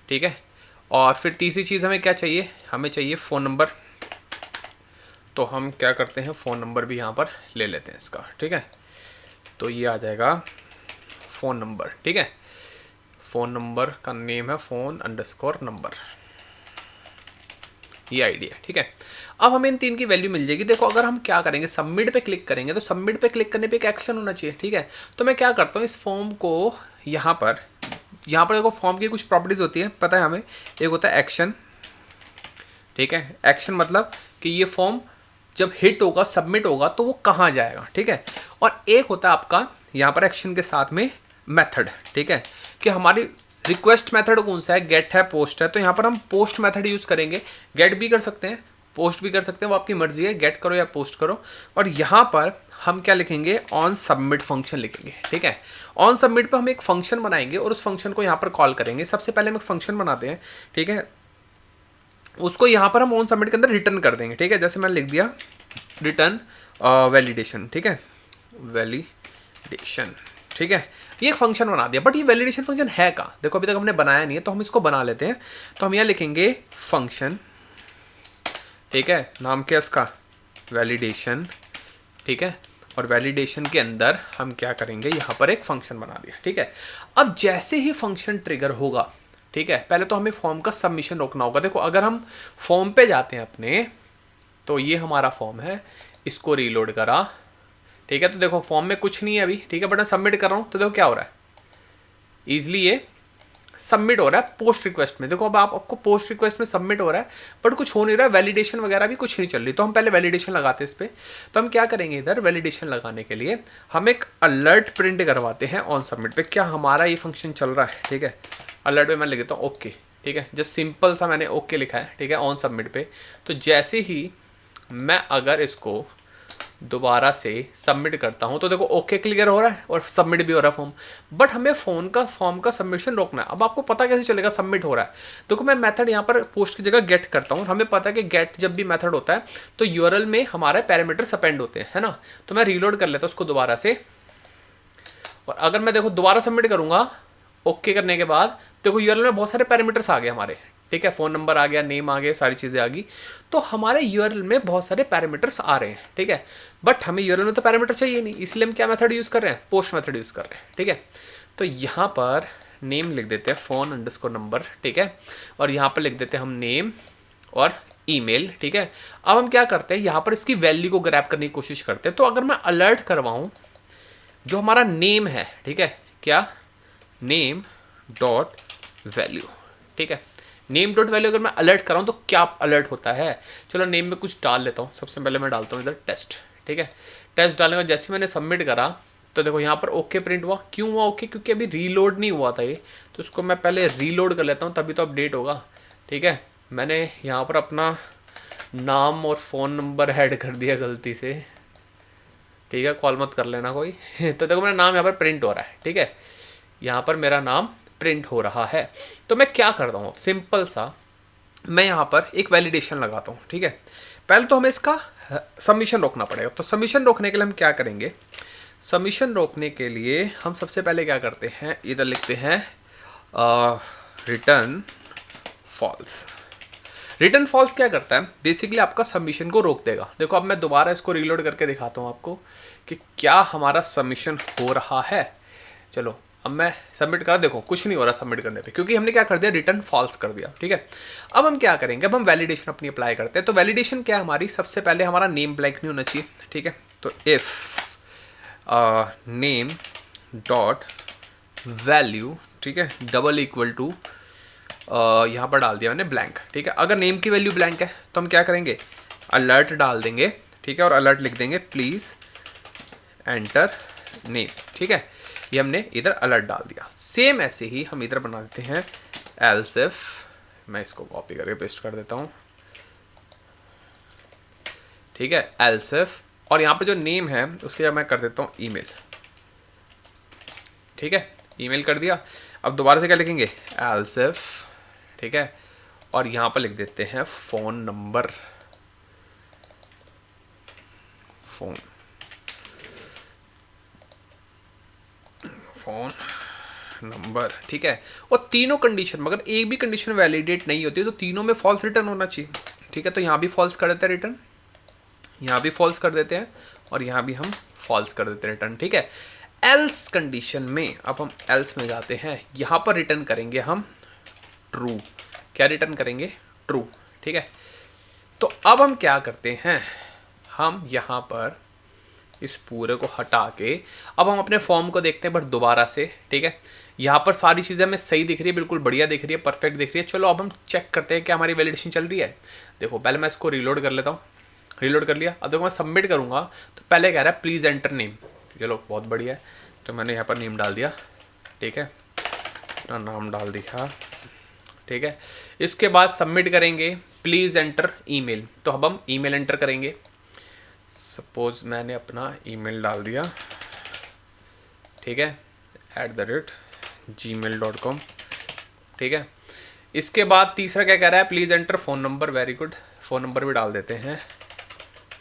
ठीक है। और फिर तीसरी चीज़ हमें क्या चाहिए, हमें चाहिए फ़ोन नंबर। तो हम क्या करते हैं, फ़ोन नंबर भी यहाँ पर ले लेते हैं इसका, ठीक है। तो ये आ जाएगा फ़ोन नंबर, ठीक है। फ़ोन नंबर का नेम है फ़ोन अंडरस्कोर नंबर, ये आईडी है, ठीक है। अब हमें इन तीन की वैल्यू मिल जाएगी। देखो अगर हम क्या करेंगे, सबमिट पे क्लिक करेंगे तो सबमिट पे क्लिक करने पे एक एक्शन होना चाहिए, ठीक है। तो मैं क्या करता हूँ, इस फॉर्म को यहाँ पर देखो फॉर्म की कुछ प्रॉपर्टीज़ होती है, पता है हमें। एक होता है एक्शन, ठीक है। एक्शन मतलब कि ये फॉर्म जब हिट होगा, सबमिट होगा, तो वो कहाँ जाएगा, ठीक है। और एक होता है आपका यहाँ पर एक्शन के साथ में मेथड, ठीक है, कि हमारी रिक्वेस्ट मेथड कौन सा है, गेट है, पोस्ट है। तो यहाँ पर हम पोस्ट मेथड यूज़ करेंगे। गेट भी कर सकते हैं, पोस्ट भी कर सकते हैं, वो आपकी मर्जी है, गेट करो या पोस्ट करो। और यहाँ पर हम क्या लिखेंगे, ऑन सबमिट फंक्शन लिखेंगे, ठीक है। ऑन सबमिट पर हम एक फंक्शन बनाएंगे और उस फंक्शन को यहाँ पर कॉल करेंगे। सबसे पहले हम एक फंक्शन बनाते हैं, ठीक है, उसको यहाँ पर हम ऑन सबमिट के अंदर रिटर्न कर देंगे, ठीक है। जैसे मैंने लिख दिया रिटर्न वैलिडेशन, ठीक है, वैलिडेशन, ठीक है। ये एक फंक्शन बना दिया, बट ये वैलिडेशन फंक्शन है कहाँ, देखो अभी तक हमने बनाया नहीं है, तो हम इसको बना लेते हैं। तो हम यहाँ लिखेंगे फंक्शन, ठीक है, नाम क्या है उसका, वैलिडेशन, ठीक है। और वैलिडेशन के अंदर हम क्या करेंगे, यहाँ पर एक फंक्शन बना दिया, ठीक है। अब जैसे ही फंक्शन ट्रिगर होगा, ठीक है, पहले तो हमें फॉर्म का सबमिशन रोकना होगा। देखो अगर हम फॉर्म पे जाते हैं अपने, तो ये हमारा फॉर्म है, इसको रीलोड करा, ठीक है। तो देखो फॉर्म में कुछ नहीं है अभी, ठीक है, बट मैं सबमिट कर रहा हूँ, तो देखो क्या हो रहा है, ईजिली ये सबमिट हो रहा है पोस्ट रिक्वेस्ट में। देखो अब आपको पोस्ट रिक्वेस्ट में सबमिट हो रहा है, बट कुछ हो नहीं रहा है, वैलिडेशन वगैरह भी कुछ नहीं चल रही। तो हम पहले वैलिडेशन लगाते हैं इस पर। तो हम क्या करेंगे, इधर वैलिडेशन लगाने के लिए हम एक अलर्ट प्रिंट करवाते हैं ऑन सबमिट पे, क्या हमारा ये फंक्शन चल रहा है, ठीक है। अलर्ट पे मैं लिख देता हूँ ओके, ठीक है, जस्ट सिंपल सा मैंने ओके लिखा है, ठीक है, ऑन सबमिट पे। तो जैसे ही मैं अगर इसको दोबारा से सबमिट करता हूं, तो देखो ओके क्लियर हो रहा है और सबमिट भी हो रहा है फॉर्म। बट हमें फॉर्म का सबमिशन रोकना है। अब आपको पता कैसे चलेगा सबमिट हो रहा है, देखो मैं मेथड यहाँ पर पोस्ट की जगह गेट करता हूँ। हमें पता है कि गेट जब भी मेथड होता है तो यूआरएल में हमारे पैरामीटर सपेंड होते हैं, है ना। तो मैं रीलोड कर लेता हूँ उसको दोबारा से, और अगर मैं देखो दोबारा सबमिट करूंगा ओके करने के बाद, देखो यूआरएल में बहुत सारे पैरामीटर्स आ गए हमारे, ठीक है, फ़ोन नंबर आ गया, नेम आ गया, सारी चीज़ें आ गई। तो हमारे यूआरएल में बहुत सारे पैरामीटर्स आ रहे हैं, ठीक है। बट हमें यूआरएल में तो पैरामीटर चाहिए नहीं, इसलिए हम क्या मेथड यूज़ कर रहे हैं, पोस्ट मेथड यूज़ कर रहे हैं, ठीक है। तो यहाँ पर नेम लिख देते हैं फ़ोन अंडरस्कोर नंबर, ठीक है, और यहाँ पर लिख देते हैं हम नेम और ईमेल, ठीक है। अब हम क्या करते हैं, यहाँ पर इसकी वैल्यू को ग्रैब करने की कोशिश करते हैं। तो अगर मैं अलर्ट करवाऊँ, जो हमारा नेम है, ठीक है, क्या, नेम डॉट वैल्यू, ठीक है, नेम डॉट वैल्यू अगर मैं अलर्ट कराऊँ तो क्या अलर्ट होता है। चलो नेम में कुछ डाल लेता हूँ। सबसे पहले मैं डालता हूँ इधर टेस्ट, ठीक है। टेस्ट डालने के बाद जैसे मैंने सबमिट करा, तो देखो यहाँ पर ओके प्रिंट हुआ। क्यों हुआ ओके, क्योंकि अभी रीलोड नहीं हुआ था ये। तो इसको मैं पहले रीलोड कर लेता हूँ, तभी तो अपडेट होगा, ठीक है। मैंने यहाँ पर अपना नाम और फ़ोन नंबर ऐड कर दिया गलती से, ठीक है, कॉल मत कर लेना कोई। तो देखो मेरा नाम यहाँ पर प्रिंट हो रहा है, ठीक है, यहाँ पर मेरा नाम प्रिंट हो रहा है। तो मैं क्या करता हूँ, सिंपल सा मैं यहाँ पर एक वैलिडेशन लगाता हूँ, ठीक है। पहले तो हमें इसका सबमिशन रोकना पड़ेगा। तो सबमिशन रोकने के लिए हम क्या करेंगे, सबमिशन रोकने के लिए हम सबसे पहले क्या करते हैं, इधर लिखते हैं रिटर्न फॉल्स। रिटर्न फॉल्स क्या करता है, बेसिकली आपका सबमिशन को रोक देगा। देखो अब मैं दोबारा इसको रीलोड करके दिखाता हूँ आपको कि क्या हमारा सबमिशन हो रहा है। चलो अब मैं सबमिट करा, देखो कुछ नहीं हो रहा सबमिट करने पे, क्योंकि हमने क्या कर दिया, रिटर्न फॉल्स कर दिया, ठीक है। अब हम क्या करेंगे, अब हम वैलिडेशन अपनी अप्लाई करते हैं। तो वैलिडेशन क्या है हमारी, सबसे पहले हमारा नेम ब्लैंक नहीं होना चाहिए, ठीक है। तो इफ़ नेम डॉट वैल्यू, ठीक है, डबल इक्वल टू, यहाँ पर डाल दिया मैंने ब्लैंक, ठीक है। अगर नेम की वैल्यू ब्लैंक है तो हम क्या करेंगे, अलर्ट डाल देंगे, ठीक है, और अलर्ट लिख देंगे प्लीज़ एंटर नेम, ठीक है। ये हमने इधर अलर्ट डाल दिया। सेम ऐसे ही हम इधर बना देते हैं एल्स इफ, मैं इसको कॉपी करके पेस्ट कर देता हूँ, ठीक है, एल्स इफ, और यहाँ पे जो नेम है उसके जब मैं कर देता हूँ ईमेल, ठीक है, ईमेल कर दिया। अब दोबारा से क्या लिखेंगे, एल्स इफ, ठीक है, और यहाँ पर लिख देते हैं फ़ोन नंबर, फ़ोन नंबर, ठीक है। और तीनों कंडीशन, मगर एक भी कंडीशन वैलिडेट नहीं होती तो तीनों में फॉल्स रिटर्न होना चाहिए, ठीक है। तो यहाँ भी फॉल्स कर देते हैं रिटर्न, यहाँ भी फॉल्स कर देते हैं, और यहाँ भी हम फॉल्स कर देते हैं रिटर्न, ठीक है। एल्स कंडीशन में अब हम एल्स में जाते हैं, यहाँ पर रिटर्न करेंगे हम ट्रू। क्या रिटर्न करेंगे, ट्रू, ठीक है। तो अब हम क्या करते हैं, हम यहाँ पर इस पूरे को हटा के अब हम अपने फॉर्म को देखते हैं बट दोबारा से, ठीक है। यहाँ पर सारी चीज़ें हमें सही दिख रही है, बिल्कुल बढ़िया दिख रही है, परफेक्ट दिख रही है। चलो अब हम चेक करते हैं कि हमारी वैलिडेशन चल रही है। देखो पहले मैं इसको रीलोड कर लेता हूँ, रीलोड कर लिया। अब देखो मैं सबमिट करूँगा तो पहले कह रहा है प्लीज़ एंटर नेम, चलो बहुत बढ़िया है, तो मैंने यहाँ पर नेम डाल दिया, ठीक है, अपना नाम डाल दिया, ठीक है। इसके बाद सबमिट करेंगे, प्लीज़ एंटर ईमेल, तो अब हम ईमेल एंटर करेंगे। सपोज मैंने अपना ईमेल डाल दिया, ठीक है, @gmail.com, ठीक है। इसके बाद तीसरा क्या कह रहा है, please enter phone number, very good, phone number भी डाल देते हैं।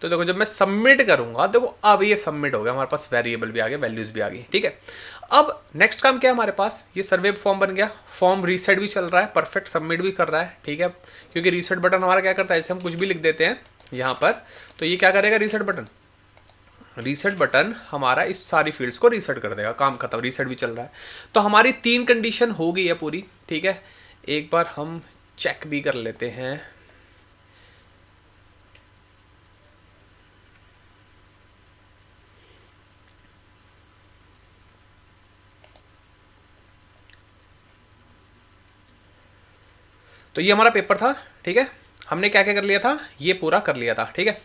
तो देखो जब मैं सबमिट करूंगा, देखो अब ये सबमिट हो गया, हमारे पास वेरिएबल भी आ गया, वैल्यूज़ भी आ गई, ठीक है। अब नेक्स्ट काम क्या है हमारे पास, ये सर्वे फॉर्म बन गया, फॉर्म रीसेट भी चल रहा है, परफेक्ट, सबमिट भी कर रहा है, ठीक है, क्योंकि रीसेट बटन हमारा क्या करता है, जैसे हम कुछ भी लिख देते हैं यहाँ पर, तो ये क्या करेगा, रीसेट बटन हमारा इस सारी फील्ड्स को रीसेट कर देगा, काम खत्म, रीसेट भी चल रहा है। तो हमारी 3 कंडीशन हो गई है पूरी, ठीक है। एक बार हम चेक भी कर लेते हैं, तो ये हमारा पेपर था, ठीक है, हमने क्या क्या कर लिया था, ये पूरा कर लिया था, ठीक है।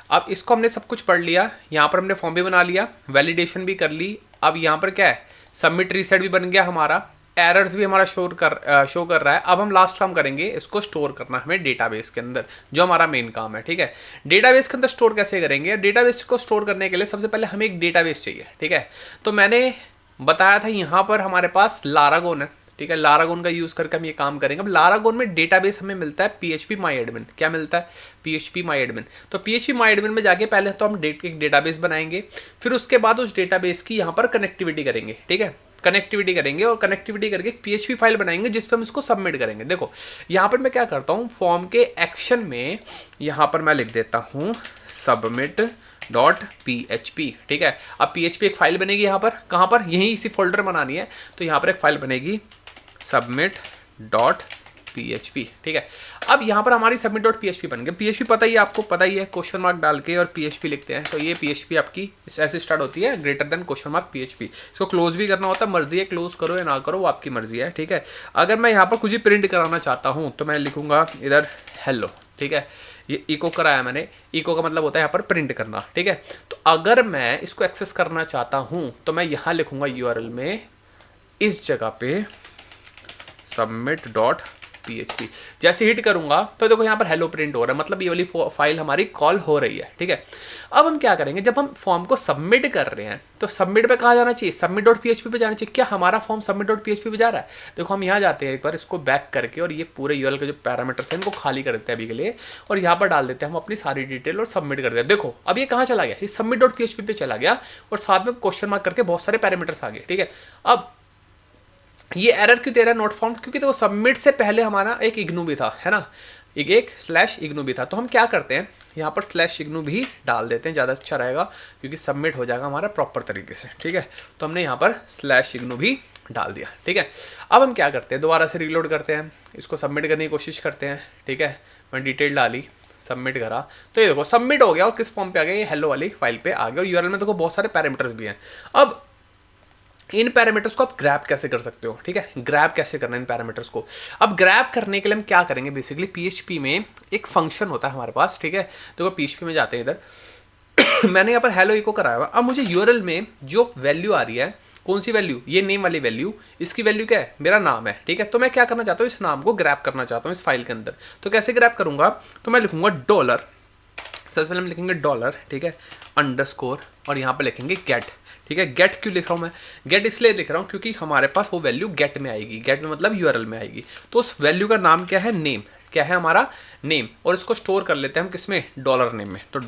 अब इसको हमने सब कुछ पढ़ लिया, यहाँ पर हमने फॉर्म भी बना लिया, वैलिडेशन भी कर ली। अब यहाँ पर क्या है, सबमिट रीसेट भी बन गया हमारा, एरर्स भी हमारा शो कर रहा है। अब हम लास्ट काम करेंगे, इसको स्टोर करना हमें डेटाबेस के अंदर, जो हमारा मेन काम है, ठीक है। डेटाबेस के अंदर स्टोर कैसे करेंगे, डेटाबेस को स्टोर करने के लिए सबसे पहले हमें एक डेटाबेस चाहिए, ठीक है। तो मैंने बताया था यहाँ पर हमारे पास लारागोन है, ठीक है, लारागोन का यूज़ करके हम ये काम करेंगे। अब लारागोन में डेटाबेस हमें मिलता है PHP माई एडमिन, क्या मिलता है, PHP माई एडमिन। तो PHP माई एडमिन में जाके पहले तो हम एक डेटाबेस बनाएंगे, फिर उसके बाद उस डेटाबेस की यहाँ पर कनेक्टिविटी करेंगे, ठीक है, कनेक्टिविटी करेंगे, और कनेक्टिविटी करके एक PHP फाइल बनाएंगे जिस पर हम इसको सबमिट करेंगे। देखो यहाँ पर मैं क्या करता हूँ, फॉर्म के एक्शन में यहाँ पर मैं लिख देता हूँ submit.php, ठीक है। अब PHP एक फाइल बनेगी यहाँ पर, कहाँ पर, यहीं इसी फोल्डर बनानी है, तो यहाँ पर एक फाइल बनेगी submit.php, ठीक है। अब यहाँ पर हमारी submit.php बन गया। PHP पता ही है आपको, पता ही है, क्वेश्चन मार्क डाल के और PHP लिखते हैं, तो ये PHP आपकी ऐसे स्टार्ट होती है, >PHP। इसको क्लोज भी करना होता है, मर्जी है क्लोज करो या ना करो, वो आपकी मर्जी है, ठीक है। अगर मैं यहाँ पर कुछ भी प्रिंट कराना चाहता हूँ तो मैं लिखूंगा इधर हेलो, ठीक है, ये इको कराया मैंने, इको का मतलब होता है यहाँ पर प्रिंट करना, ठीक है। तो अगर मैं इसको एक्सेस करना चाहता हूँ तो मैं यहाँ लिखूंगा URL में, इस जगह पे submit.php, जैसे हिट करूंगा तो देखो यहाँ पर हेलो प्रिंट हो रहा है, मतलब ये वाली फाइल हमारी कॉल हो रही है, ठीक है। अब हम क्या करेंगे, जब हम फॉर्म को सबमिट कर रहे हैं तो सबमिट पे कहाँ जाना चाहिए, submit.php पे जाना चाहिए। क्या हमारा फॉर्म submit.php पे जा रहा है, देखो हम यहाँ जाते हैं एक बार, इसको बैक करके, और ये पूरे URL के जो पैरामीटर्स हैं इनको खाली कर देते हैं अभी के लिए, और यहाँ पर डाल देते हैं हम अपनी सारी डिटेल और सबमिट कर देते हैं। देखो अब ये कहाँ चला गया, ये submit.php पे चला गया, और साथ में क्वेश्चन मार्क करके बहुत सारे पैरामीटर्स आ गए, ठीक है। अब ये एरर क्यों दे रहा है नोट फाउंड, क्योंकि देखो सबमिट से पहले हमारा एक इग्नू भी था, है ना, एक /इग्नू भी था। तो हम क्या करते हैं, यहाँ पर /इग्नू भी डाल देते हैं, ज़्यादा अच्छा रहेगा, क्योंकि सबमिट हो जाएगा हमारा प्रॉपर तरीके से, ठीक है। तो हमने यहाँ पर /इग्नू भी डाल दिया, ठीक है। अब हम क्या करते हैं, दोबारा से रीलोड करते हैं, इसको सबमिट करने की कोशिश करते हैं, ठीक है। मैं डिटेल डाली, सबमिट करा, तो ये देखो सबमिट हो गया, और किस फॉर्म पे आ गया, ये हेलो वाली फाइल पे आ गया, और URL में देखो बहुत सारे पैरामीटर्स भी हैं। अब इन पैरामीटर्स को आप ग्रैब कैसे कर सकते हो, ठीक है, ग्रैब कैसे करना है इन पैरामीटर्स को। अब ग्रैब करने के लिए हम क्या करेंगे, बेसिकली PHP में एक फंक्शन होता है हमारे पास, ठीक है। देखो PHP में जाते हैं इधर मैंने यहाँ पर हेलो इको कराया हुआ। अब मुझे URL में जो वैल्यू आ रही है, कौन सी वैल्यू, ये नेम वाली वैल्यू, इसकी वैल्यू क्या है, मेरा नाम है, ठीक है। तो मैं क्या करना चाहता हूँ, इस नाम को ग्रैब करना चाहता हूँ इस फाइल के अंदर। तो कैसे ग्रैब करूँगा, तो मैं लिखूंगा $, सबसे पहले हम लिखेंगे $, ठीक है, _ और यहाँ पर लिखेंगे गेट, ठीक है। गेट क्यों लिख रहा हूँ मैं, गेट इसलिए लिख रहा हूँ क्योंकि हमारे पास वो वैल्यू गेट में आएगी, गेट में मतलब URL में आएगी। तो उस वैल्यू का नाम क्या है, नेम, क्या है हमारा नेम, और इसको स्टोर कर लेते हैं हम किसमें, $नेम में। तो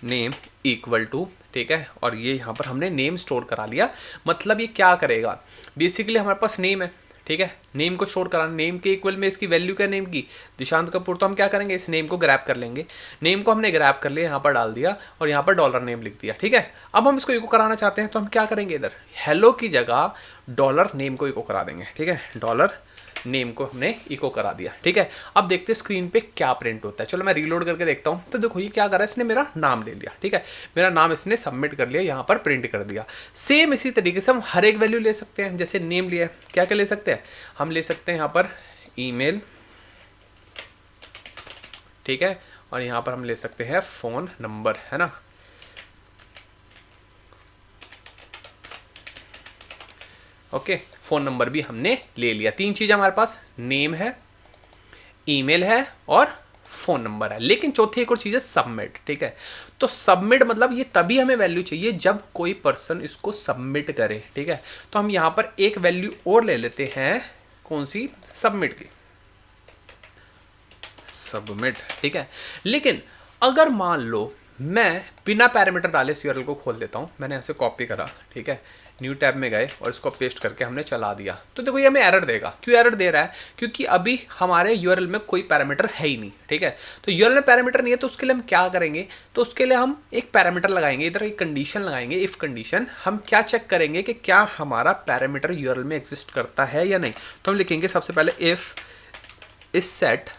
$name इक्वल टू, ठीक है, और ये यहाँ पर हमने नेम स्टोर करा लिया। मतलब ये क्या करेगा, बेसिकली हमारे पास नेम है, ठीक है, नेम को स्टोर कराना, नेम के इक्वल में इसकी वैल्यू क्या नेम की, निशांत कपूर। तो हम क्या करेंगे, इस नेम को ग्रैब कर लेंगे, नेम को हमने ग्रैब कर लिया, यहाँ पर डाल दिया, और यहाँ पर $नेम लिख दिया, ठीक है। अब हम इसको इको कराना चाहते हैं, तो हम क्या करेंगे, इधर हेलो की जगह $नेम को इको करा देंगे, ठीक है, $नेम को हमने इको करा दिया, ठीक है। अब देखते हैं स्क्रीन पे क्या प्रिंट होता है। चलो मैं रीलोड करके देखता हूँ। तो देखो ये क्या कर रहा है, इसने मेरा नाम ले लिया, ठीक है, मेरा नाम इसने सबमिट कर लिया, यहाँ पर प्रिंट कर दिया। सेम इसी तरीके से हम हर एक वैल्यू ले सकते हैं, जैसे नेम लिया, क्या क्या ले सकते हैं, हम ले सकते हैं यहाँ पर ईमेल, ठीक है, और यहाँ पर हम ले सकते हैं फ़ोन नंबर, है ना। ओके, फ़ोन नंबर भी हमने ले लिया। 3 चीज़ हमारे पास, नेम है, ईमेल है और फ़ोन नंबर है। लेकिन चौथी एक और चीज़ है सबमिट, ठीक है। तो सबमिट मतलब ये तभी हमें वैल्यू चाहिए जब कोई पर्सन इसको सबमिट करे, ठीक है। तो हम यहाँ पर एक वैल्यू और ले लेते हैं, कौन सी, सबमिट की, सबमिट, ठीक है। लेकिन अगर मान लो मैं बिना पैरामीटर डाले इस यूआरएल को खोल देता हूँ, मैंने ऐसे कॉपी करा, ठीक है, न्यू टैब में गए और इसको पेस्ट करके हमने चला दिया, तो देखो ये हमें एरर देगा। क्यों एरर दे रहा है? क्योंकि अभी हमारे यूआरएल में कोई पैरामीटर है ही नहीं, ठीक है। तो यूआरएल में पैरामीटर नहीं है, तो उसके लिए हम क्या करेंगे, तो उसके लिए हम एक पैरामीटर लगाएंगे, इधर एक कंडीशन लगाएंगे, इफ कंडीशन। हम क्या चेक करेंगे कि क्या हमारा पैरामीटर यूआरएल में एग्जिस्ट करता है या नहीं। तो हम लिखेंगे सबसे पहले इफ इस सेट,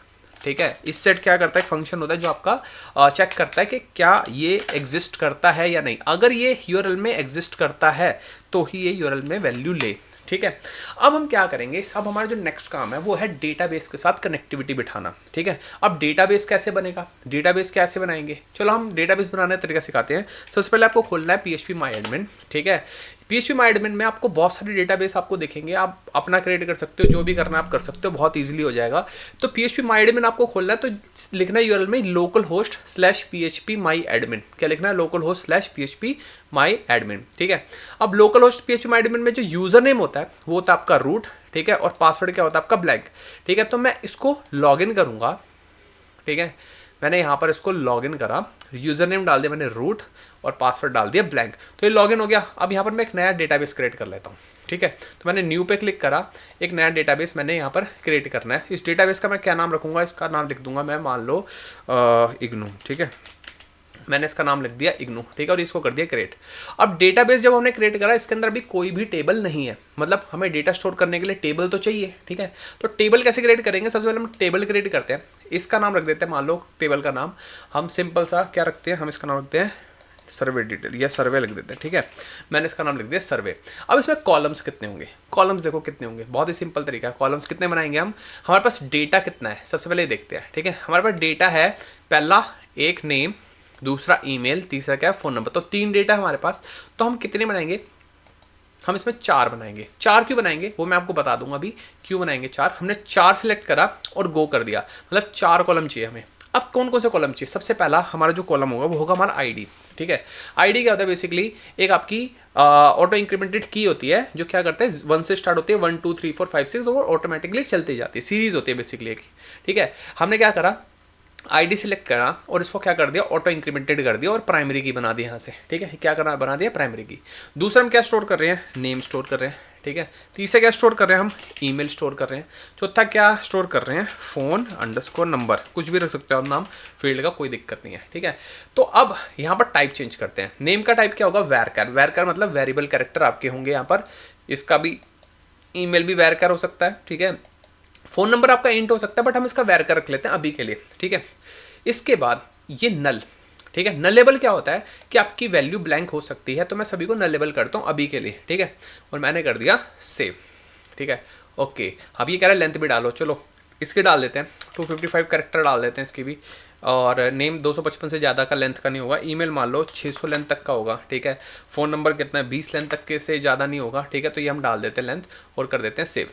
ठीक है। इस सेट क्या करता है, फंक्शन होता है जो आपका चेक करता है कि क्या ये एग्जिस्ट करता है या नहीं। अगर ये यूआरएल में एग्जिस्ट करता है तो ही ये यूआरएल में वैल्यू ले, ठीक है। अब हम क्या करेंगे, अब हमारा जो नेक्स्ट काम है वो है डेटाबेस के साथ कनेक्टिविटी बिठाना, ठीक है। अब डेटाबेस कैसे बनेगा, डेटाबेस कैसे बनाएंगे, चलो हम डेटाबेस बनाने का तरीका सिखाते हैं। सबसे पहले आपको खोलना है PHP माई एडमिन, ठीक है। PHP माई एडमिन में आपको बहुत सारे डेटाबेस आपको दिखेंगे, आप अपना क्रिएट कर सकते हो, जो भी करना आप कर सकते हो, बहुत ईजिली हो जाएगा। तो PHP माई एडमिन आपको खोलना है, तो लिखना है यूआरएल में लोकल होस्ट स्लैश PHP माई एडमिन। क्या लिखना है, लोकल होस्ट स्लैश PHP माई एडमिन, ठीक है। अब लोकल होस्ट PHP माई एडमिन में जो यूजर नेम होता है वो होता है आपका रूट, ठीक है, और पासवर्ड क्या होता है आपका ब्लैंक, ठीक है। तो मैं इसको लॉग इन करूंगा, ठीक है। मैंने यहाँ पर इसको लॉगिन करा, यूज़र नेम डाल दिया मैंने रूट और पासवर्ड डाल दिया ब्लैंक, तो ये लॉगिन हो गया। अब यहाँ पर मैं एक नया डेटाबेस क्रिएट कर लेता हूँ, ठीक है। तो मैंने न्यू पे क्लिक करा, एक नया डेटाबेस मैंने यहाँ पर क्रिएट करना है। इस डेटाबेस का मैं क्या नाम रखूँगा, इसका नाम लिख दूंगा मैं, मान लो इग्नू, ठीक है। मैंने इसका नाम लिख दिया इग्नू, ठीक है, और इसको कर दिया क्रिएट। अब डेटाबेस जब हमने क्रिएट करा, इसके अंदर भी कोई भी टेबल नहीं है, मतलब हमें डेटा स्टोर करने के लिए टेबल तो चाहिए, ठीक है। तो टेबल कैसे क्रिएट करेंगे, सबसे पहले हम टेबल क्रिएट करते हैं। इसका नाम रख देते हैं, मान लो टेबल का नाम हम सिंपल सा क्या रखते हैं, हम इसका नाम रखते हैं सर्वे डिटेल या सर्वे लिख देते हैं, ठीक है। मैंने इसका नाम लिख दिया सर्वे। अब इसमें कॉलम्स कितने होंगे, कॉलम्स देखो कितने होंगे, बहुत ही सिंपल तरीका है। कॉलम्स कितने बनाएंगे हम, हमारे पास डेटा कितना है सबसे पहले देखते हैं, ठीक है। हमारे पास डेटा है पहला एक नेम, दूसरा ईमेल, तीसरा क्या है फ़ोन नंबर, तो 3 डेटा हमारे पास। तो हम कितने बनाएंगे, हम इसमें 4 बनाएंगे। 4 क्यों बनाएंगे वो मैं आपको बता दूंगा अभी, क्यों बनाएंगे 4। हमने 4 सिलेक्ट करा और गो कर दिया, मतलब 4 कॉलम चाहिए हमें। अब कौन कौन से कॉलम चाहिए, सबसे पहला हमारा जो कॉलम होगा वो होगा हमारा आईडी, ठीक है। आईडी क्या होता है, बेसिकली एक आपकी ऑटो इंक्रीमेंटेड की होती है, जो क्या करते हैं 1 से स्टार्ट होती है, 1 2 3 4 5 6 और ऑटोमेटिकली चलती जाती है, सीरीज होती है बेसिकली एक, ठीक है। हमने क्या करा, आईडी सिलेक्ट करा और इसको क्या कर दिया, ऑटो इंक्रीमेंटेड कर दिया और प्राइमरी की बना दी यहाँ से, ठीक है। क्या करना, बना दिया प्राइमरी की। दूसरा हम क्या स्टोर कर रहे हैं, नेम स्टोर कर रहे हैं, ठीक है। तीसरा क्या स्टोर कर रहे हैं, हम ईमेल स्टोर कर रहे हैं। चौथा क्या स्टोर कर रहे हैं, फ़ोन अंडरस्कोर नंबर, कुछ भी रख सकते हो आप नाम, फील्ड का कोई दिक्कत नहीं है, ठीक है। तो अब यहाँ पर टाइप चेंज करते हैं। नेम का टाइप क्या होगा, वैरकर, वैरकर मतलब वेरिएबल कैरेक्टर आपके होंगे यहाँ पर। इसका भी ईमेल भी वैरकर हो सकता है, ठीक है। फ़ोन नंबर आपका इंट हो सकता है, बट हम इसका वैरकर रख लेते हैं अभी के लिए, ठीक है। इसके बाद ये नल, ठीक है। नलेबल क्या होता है कि आपकी वैल्यू ब्लैंक हो सकती है, तो मैं सभी को नलेबल करता हूँ अभी के लिए, ठीक है। और मैंने कर दिया सेव, ठीक है, ओके। अब ये कह रहा है लेंथ भी डालो, चलो इसकी डाल देते हैं, 255 कैरेक्टर डाल देते हैं इसकी भी। और नेम 255 से ज़्यादा का लेंथ का नहीं होगा। ईमेल मान लो 600 लेंथ तक का होगा, ठीक है। फ़ोन नंबर कितना है, 20 लेंथ तक के से ज़्यादा नहीं होगा, ठीक है। तो ये हम डाल देते हैं लेंथ और कर देते हैं सेव,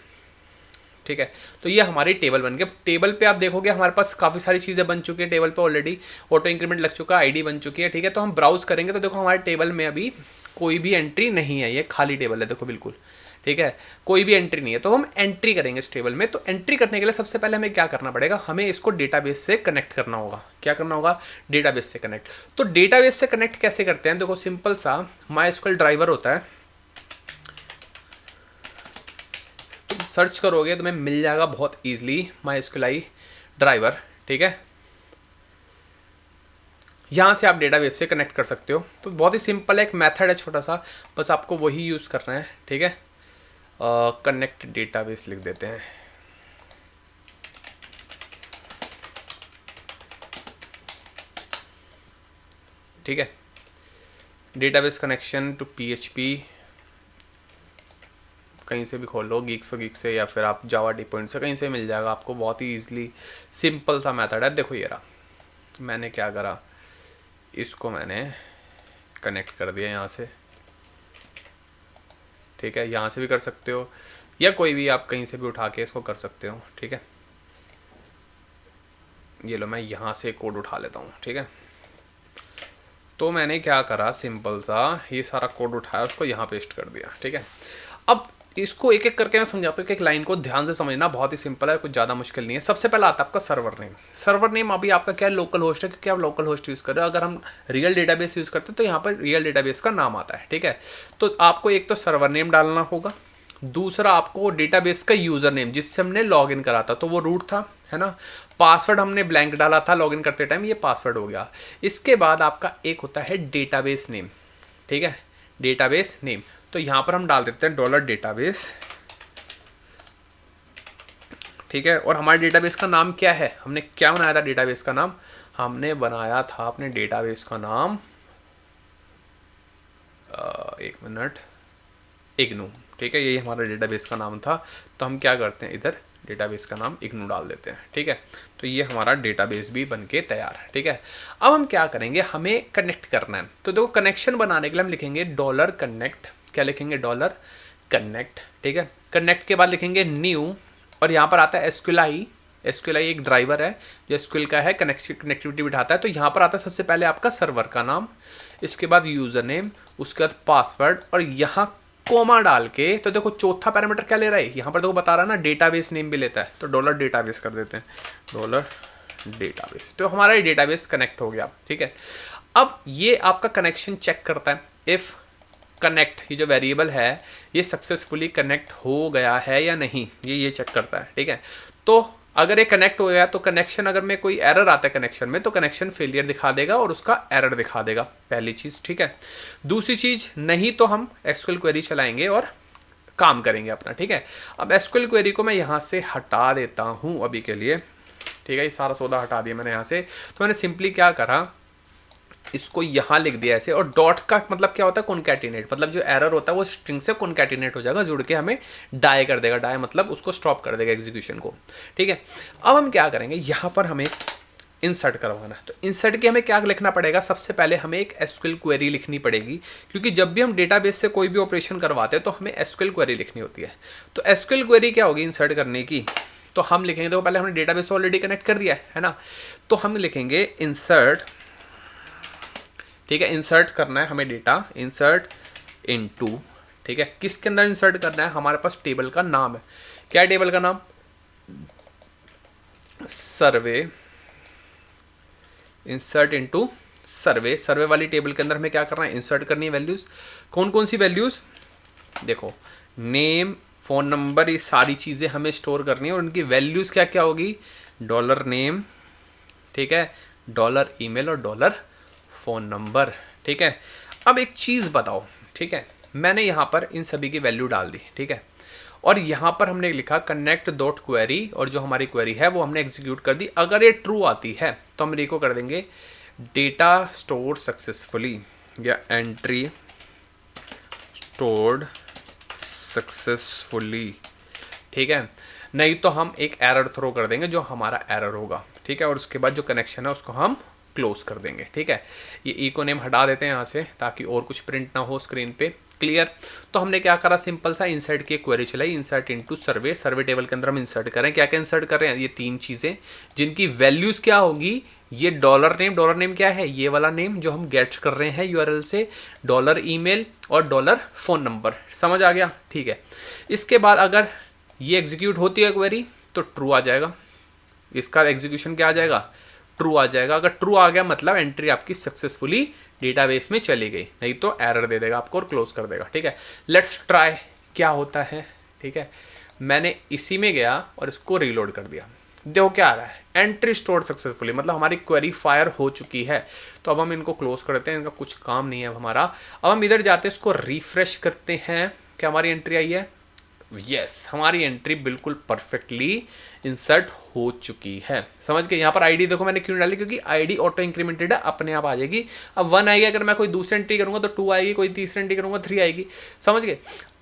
ठीक है। तो ये हमारी टेबल बन गई। टेबल पे आप देखोगे हमारे पास काफ़ी सारी चीज़ें बन चुकी है टेबल पे ऑलरेडी, ऑटो इंक्रीमेंट लग चुका है, आईडी बन चुकी है, ठीक है। तो हम ब्राउज करेंगे तो देखो हमारे टेबल में अभी कोई भी एंट्री नहीं है, ये खाली टेबल है देखो बिल्कुल, ठीक है। कोई भी एंट्री नहीं है, तो हम एंट्री करेंगे इस टेबल में। तो एंट्री करने के लिए सबसे पहले हमें क्या करना पड़ेगा, हमें इसको डेटाबेस से कनेक्ट करना होगा। क्या करना होगा, डेटाबेस से कनेक्ट। तो डेटाबेस से कनेक्ट कैसे करते हैं, देखो सिंपल सा माई ड्राइवर होता है, सर्च करोगे तो मैं मिल जाएगा बहुत ईजिली MySQL ड्राइवर, ठीक है। यहाँ से आप डेटाबेस से कनेक्ट कर सकते हो। तो बहुत ही सिंपल है, एक मेथड है छोटा सा, बस आपको वही यूज़ करना है, ठीक है। कनेक्ट डेटाबेस लिख देते हैं, ठीक है। डेटाबेस कनेक्शन टू PHP कहीं से भी खोल लो, गीक्स फॉर गीक्स से या फिर आप जावा डी पॉइंट से कहीं से मिल जाएगा आपको, बहुत ही ईजिली सिंपल सा मेथड है। देखो ये रहा, मैंने क्या करा, इसको मैंने कनेक्ट कर दिया यहाँ से, ठीक है। यहाँ से भी कर सकते हो या कोई भी आप कहीं से भी उठा के इसको कर सकते हो, ठीक है। ये लो मैं यहाँ से कोड उठा लेता हूँ, ठीक है। तो मैंने क्या करा, सिंपल सा ये सारा कोड उठाया, उसको यहाँ पेस्ट कर दिया, ठीक है। अब इसको एक एक करके मैं समझाता हूँ कि एक लाइन को ध्यान से समझना बहुत ही सिंपल है, कुछ ज़्यादा मुश्किल नहीं है। सबसे पहला आता है आपका सर्वर नेम। सर्वर नेम अभी आपका क्या है, लोकल होस्ट है, क्योंकि आप लोकल होस्ट यूज़ कर रहे हो। अगर हम रियल डेटाबेस यूज़ करते हैं तो यहाँ पर रियल डेटाबेस का नाम आता है, ठीक है। तो आपको एक तो सर्वर नेम डालना होगा, दूसरा आपको डेटाबेस का यूज़र नेम जिससे हमने लॉगिन करा था, तो वो रूट था, है ना। पासवर्ड हमने ब्लैंक डाला था लॉगिन करते टाइम, ये पासवर्ड हो गया। इसके बाद आपका एक होता है डेटाबेस नेम, ठीक है, डेटाबेस नेम। तो यहाँ पर हम डाल देते हैं डॉलर डेटाबेस, ठीक है। और हमारे डेटाबेस का नाम क्या है, हमने क्या बनाया था डेटाबेस का नाम, हमने बनाया था अपने डेटाबेस का नाम एक मिनट, इग्नू, ठीक है। ये हमारा डेटाबेस का नाम था। तो हम क्या करते हैं, इधर डेटाबेस का नाम इग्नू डाल देते हैं, ठीक है। तो ये हमारा डेटाबेस भी बनके तैयार है, ठीक है। अब हम क्या करेंगे, हमें कनेक्ट करना है। तो देखो कनेक्शन बनाने के लिए हम लिखेंगे डॉलर कनेक्ट, क्या लिखेंगे, डॉलर कनेक्ट, ठीक है। कनेक्ट के बाद लिखेंगे न्यू, और यहाँ पर आता है एसक्यूएल। एसक्यूएल एक ड्राइवर है जो एसक्यूएल का है, कनेक्टिविटी बिठाता है। तो यहाँ पर आता है सबसे पहले आपका सर्वर का नाम, इसके बाद यूज़र नेम, उसके बाद पासवर्ड, और यहाँ कोमा डाल के। तो देखो चौथा पैरामीटर क्या ले रहा है, यहाँ पर देखो बता रहा है ना, डेटाबेस नेम भी लेता है। तो डॉलर डेटाबेस कर देते हैं, डॉलर डेटाबेस। तो हमारा ये डेटाबेस कनेक्ट हो गया, ठीक है। अब ये आपका कनेक्शन चेक करता है, इफ़ कनेक्ट, ये जो वेरिएबल है ये सक्सेसफुली कनेक्ट हो गया है या नहीं, ये चेक करता है, ठीक है। तो अगर ये कनेक्ट हो गया तो कनेक्शन, अगर में कोई एरर आता है कनेक्शन में, तो कनेक्शन फेलियर दिखा देगा और उसका एरर दिखा देगा, पहली चीज़, ठीक है। दूसरी चीज़, नहीं तो हम एसक्यूएल क्वेरी चलाएंगे और काम करेंगे अपना, ठीक है। अब एसक्यूएल क्वेरी को मैं यहाँ से हटा देता हूँ अभी के लिए, ठीक है। ये सारा सौदा हटा दिया मैंने यहाँ से। तो मैंने सिंपली क्या करा, इसको यहाँ लिख दिया ऐसे, और डॉट का मतलब क्या होता है, कॉन्कैटिनेट, मतलब जो एरर होता है वो स्ट्रिंग से कॉन्कैटिनेट हो जाएगा, जुड़ के हमें डाई कर देगा। डाई मतलब उसको स्टॉप कर देगा एग्जीक्यूशन को, ठीक है। अब हम क्या करेंगे, यहाँ पर हमें इंसर्ट करवाना है। तो इंसर्ट के हमें क्या लिखना पड़ेगा, सबसे पहले हमें एक एसक्यूएल क्वेरी लिखनी पड़ेगी, क्योंकि जब भी हम डेटाबेस से कोई भी ऑपरेशन करवाते हैं तो हमें एसक्यूएल क्वेरी लिखनी होती है। तो एसक्यूएल क्वेरी क्या होगी इंसर्ट करने की, तो हम लिखेंगे, तो पहले हमने डेटाबेस तो ऑलरेडी कनेक्ट कर दिया है ना। तो हम लिखेंगे इंसर्ट, ठीक है। इंसर्ट करना है हमें डेटा, इंसर्ट इनटू, ठीक है। किसके अंदर इंसर्ट करना है, हमारे पास टेबल का नाम है, क्या है टेबल का नाम, सर्वे। इंसर्ट इनटू सर्वे, सर्वे वाली टेबल के अंदर हमें क्या करना है, इंसर्ट करनी है वैल्यूज। कौन कौन सी वैल्यूज, देखो नेम, फ़ोन नंबर, ये सारी चीज़ें हमें स्टोर करनी है, और उनकी वैल्यूज़ क्या क्या होगी, डॉलर नेम, ठीक है, डॉलर ईमेल और डॉलर फ़ोन नंबर, ठीक है। अब एक चीज़ बताओ, ठीक है, मैंने यहाँ पर इन सभी की वैल्यू डाल दी, ठीक है। और यहाँ पर हमने लिखा कनेक्ट डॉट क्वेरी, और जो हमारी क्वेरी है वो हमने एग्जीक्यूट कर दी। अगर ये ट्रू आती है तो हम रिको कर देंगे डेटा स्टोर सक्सेसफुली, या एंट्री स्टोर्ड सक्सेसफुली, ठीक है। नहीं तो हम एक एरर थ्रो कर देंगे जो हमारा एरर होगा, ठीक है। और उसके बाद जो कनेक्शन है उसको हम क्लोज कर देंगे, ठीक है। ये इको नेम हटा देते हैं यहाँ से ताकि और कुछ प्रिंट ना हो स्क्रीन पे, क्लियर। तो हमने क्या करा, सिंपल सा इंसर्ट की क्वेरी चलाई, इंसर्ट इनटू सर्वे। सर्वे टेबल के अंदर हम इंसर्ट करें, क्या क्या इंसर्ट कर रहे हैं, ये तीन चीज़ें जिनकी वैल्यूज़ क्या होगी, ये डॉलर नेम क्या है, ये वाला नेम जो हम गेट कर रहे हैं यूआरएल से, डॉलर ईमेल और डॉलर फ़ोन नंबर, समझ आ गया, ठीक है। इसके बाद अगर ये एग्जीक्यूट होती है क्वेरी तो ट्रू आ जाएगा, इसका एग्जीक्यूशन क्या आ जाएगा, ट्रू आ जाएगा। अगर ट्रू आ गया मतलब एंट्री आपकी सक्सेसफुली डेटाबेस में चली गई, नहीं तो एरर दे देगा आपको और क्लोज कर देगा, ठीक है। लेट्स ट्राई क्या होता है, ठीक है। मैंने इसी में गया और इसको रीलोड कर दिया, देखो क्या आ रहा है, एंट्री स्टोर्ड सक्सेसफुली, मतलब हमारी क्वेरी फायर हो चुकी है। तो अब हम इनको क्लोज करते हैं, इनका कुछ काम नहीं है हमारा। अब हम इधर जाते हैं, इसको रिफ्रेश करते हैं, क्या हमारी एंट्री आई है, यस, हमारी एंट्री बिल्कुल परफेक्टली इंसर्ट हो चुकी है, समझ गए। यहाँ पर आईडी देखो मैंने क्यों डाली, क्योंकि आईडी ऑटो इंक्रीमेंटेड है, अपने आप आ जाएगी। अब 1 आएगी, अगर मैं कोई दूसरी एंट्री करूँगा तो 2 आएगी, कोई तीसरी एंट्री करूँगा 3 आएगी, समझ गए।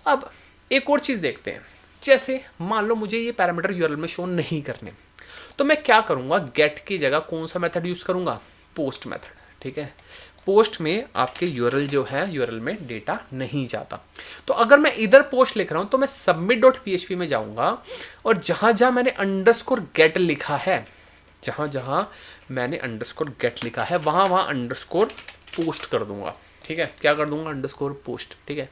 अब एक और चीज़ देखते हैं, जैसे मान लो मुझे ये पैरामीटर यूआरएल में शो नहीं करने, तो मैं क्या करूँगा, गेट की जगह कौन सा मेथड यूज़ करूँगा, पोस्ट मेथड, ठीक है। पोस्ट में आपके यूआरएल जो है, यूआरएल में डेटा नहीं जाता। तो अगर मैं इधर पोस्ट लिख रहा हूं तो मैं submit.php में जाऊंगा और जहां जहां मैंने _get लिखा है, जहां जहां मैंने _get लिखा है वहां वहां पोस्ट कर दूंगा, ठीक है। क्या कर दूंगा? पोस्ट, ठीक है।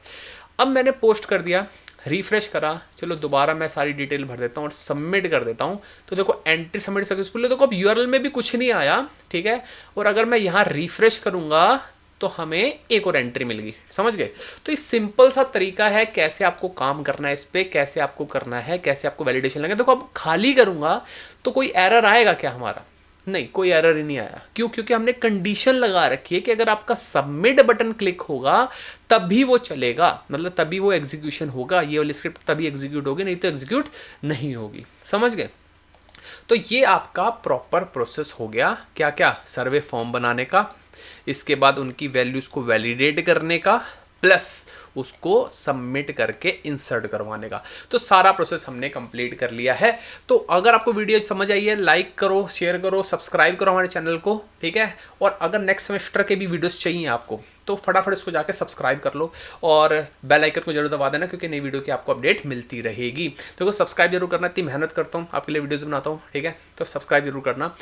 अब मैंने पोस्ट कर दिया, रिफ्रेश करा, चलो दोबारा मैं सारी डिटेल भर देता हूँ और सबमिट कर देता हूँ। तो देखो एंट्री सबमिट सक्सेसफुल है। देखो अब यूआरएल में भी कुछ नहीं आया, ठीक है। और अगर मैं यहाँ रिफ्रेश करूंगा तो हमें एक और एंट्री मिल गई, समझ गए। तो ये सिंपल सा तरीका है कैसे आपको काम करना है इस पे, कैसे आपको करना है, कैसे आपको वैलिडेशन लगे। देखो अब खाली करूंगा तो कोई एरर आएगा क्या हमारा? नहीं, कोई एरर ही नहीं आया। क्यों? क्योंकि हमने कंडीशन लगा रखी है कि अगर आपका सबमिट बटन क्लिक होगा तभी वो चलेगा, मतलब तभी वो एग्जीक्यूशन होगा, ये वाली स्क्रिप्ट तभी एग्जीक्यूट होगी, नहीं तो एग्जीक्यूट नहीं होगी, समझ गए। तो ये आपका प्रॉपर प्रोसेस हो गया। क्या क्या? सर्वे फॉर्म बनाने का, इसके बाद उनकी वैल्यूज को वैलिडेट करने का, प्लस उसको सबमिट करके इंसर्ट करवाने का। तो सारा प्रोसेस हमने कंप्लीट कर लिया है। तो अगर आपको वीडियो समझ आई है, लाइक करो, शेयर करो, सब्सक्राइब करो हमारे चैनल को, ठीक है। और अगर नेक्स्ट सेमेस्टर के भी वीडियोस चाहिए आपको तो फटाफट इसको जाके सब्सक्राइब कर लो और बेल आइकन को जरूर दबा देना, क्योंकि नई वीडियो की आपको अपडेट मिलती रहेगी। देखो सब्सक्राइब जरूर करना, इतनी मेहनत करता हूँ आपके लिए वीडियोस बनाता हूँ, ठीक है। तो सब्सक्राइब जरूर करना